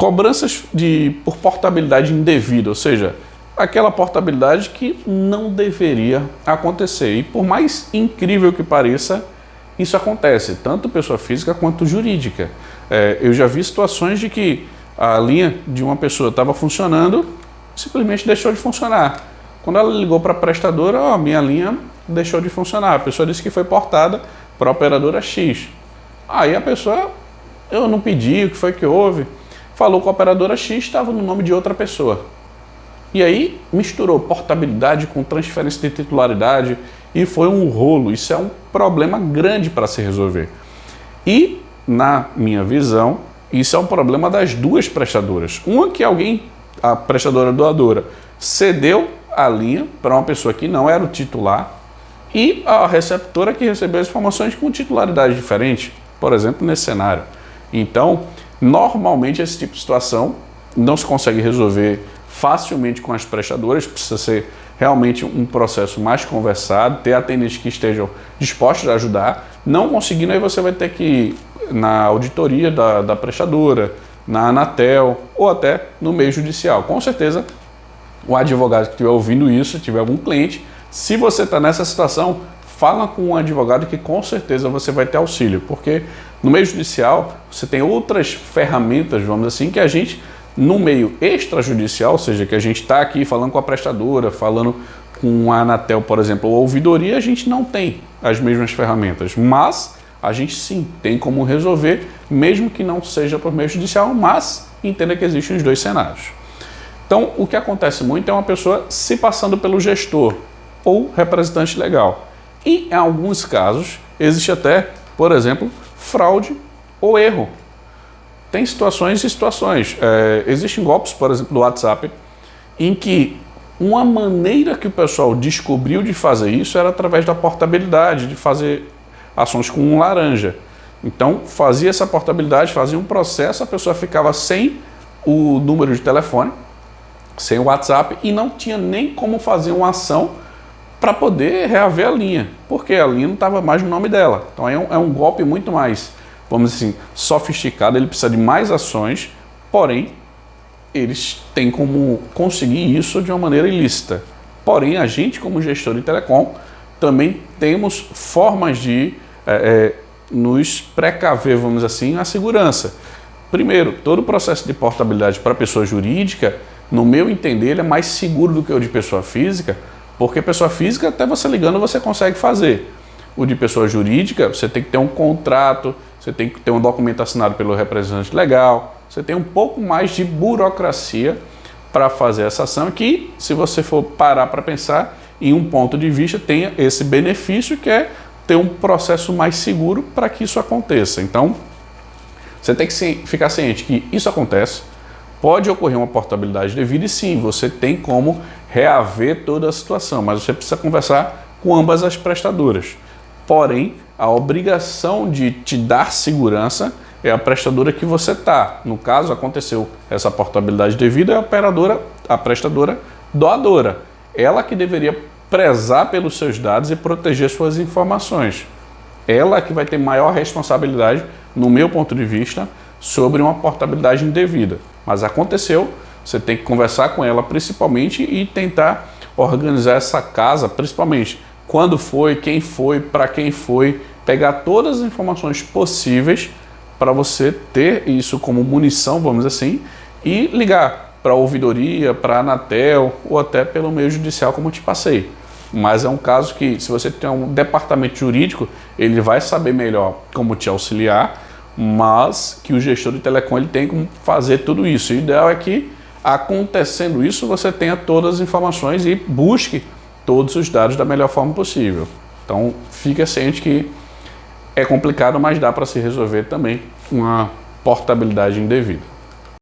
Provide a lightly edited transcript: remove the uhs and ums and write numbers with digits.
Cobranças por portabilidade indevida, ou seja, aquela portabilidade que não deveria acontecer. E por mais incrível que pareça, isso acontece, tanto pessoa física quanto jurídica. Eu já vi situações de que a linha de uma pessoa estava funcionando, simplesmente deixou de funcionar. Quando ela ligou para a prestadora, minha linha deixou de funcionar. A pessoa disse que foi portada para a operadora X. Aí a pessoa, eu não pedi, o que foi que houve? Falou com a operadora X, estava no nome de outra pessoa. E aí misturou portabilidade com transferência de titularidade e foi um rolo. Isso é um problema grande para se resolver. E, na minha visão, isso é um problema das duas prestadoras. Uma que a prestadora doadora, cedeu a linha para uma pessoa que não era o titular e a receptora que recebeu as informações com titularidade diferente, por exemplo, nesse cenário. Então, normalmente esse tipo de situação não se consegue resolver facilmente com as prestadoras, precisa ser realmente um processo mais conversado, ter atendentes que estejam dispostos a ajudar. Não conseguindo, aí você vai ter que ir na auditoria da prestadora, na Anatel ou até no meio judicial. Com certeza, o advogado que estiver ouvindo isso, tiver algum cliente, se você está nessa situação, fala com um advogado que com certeza você vai ter auxílio, porque no meio judicial você tem outras ferramentas, vamos dizer assim, que a gente, no meio extrajudicial, ou seja, que a gente está aqui falando com a prestadora, falando com a Anatel, por exemplo, ou ouvidoria, a gente não tem as mesmas ferramentas, mas a gente sim tem como resolver, mesmo que não seja por meio judicial, mas entenda que existem os dois cenários. Então, o que acontece muito é uma pessoa se passando pelo gestor ou representante legal. E, em alguns casos, existe até, por exemplo, fraude ou erro. Tem situações e situações. Existem golpes, por exemplo, do WhatsApp, em que uma maneira que o pessoal descobriu de fazer isso era através da portabilidade, de fazer ações com um laranja. Então, fazia essa portabilidade, fazia um processo, a pessoa ficava sem o número de telefone, sem o WhatsApp, e não tinha nem como fazer uma ação para poder reaver a linha, porque a linha não estava mais no nome dela. Então é um golpe muito mais, vamos dizer assim, sofisticado, ele precisa de mais ações, porém, eles têm como conseguir isso de uma maneira ilícita. Porém, a gente, como gestor de telecom, também temos formas de nos precaver, vamos dizer assim, a segurança. Primeiro, todo o processo de portabilidade para pessoa jurídica, no meu entender, ele é mais seguro do que o de pessoa física, porque pessoa física, até você ligando, você consegue fazer. O de pessoa jurídica, você tem que ter um contrato, você tem que ter um documento assinado pelo representante legal, você tem um pouco mais de burocracia para fazer essa ação, que, se você for parar para pensar, em um ponto de vista, tem esse benefício que é ter um processo mais seguro para que isso aconteça. Então, você tem que ficar ciente que isso acontece, pode ocorrer uma portabilidade devida e sim, você tem como reaver toda a situação, mas você precisa conversar com ambas as prestadoras. Porém, a obrigação de te dar segurança é a prestadora que você está. No caso, aconteceu essa portabilidade devida, a prestadora doadora. Ela que deveria prezar pelos seus dados e proteger suas informações. Ela que vai ter maior responsabilidade, no meu ponto de vista, sobre uma portabilidade indevida. Mas aconteceu, você tem que conversar com ela principalmente e tentar organizar essa casa, principalmente quando foi, para quem foi, pegar todas as informações possíveis para você ter isso como munição, vamos dizer assim, e ligar para a ouvidoria, para a Anatel ou até pelo meio judicial, como eu te passei. Mas é um caso que, se você tem um departamento jurídico, ele vai saber melhor como te auxiliar, mas que o gestor de telecom ele tem como fazer tudo isso. O ideal é que, acontecendo isso, você tenha todas as informações e busque todos os dados da melhor forma possível. Então, fica ciente que é complicado, mas dá para se resolver também uma portabilidade indevida.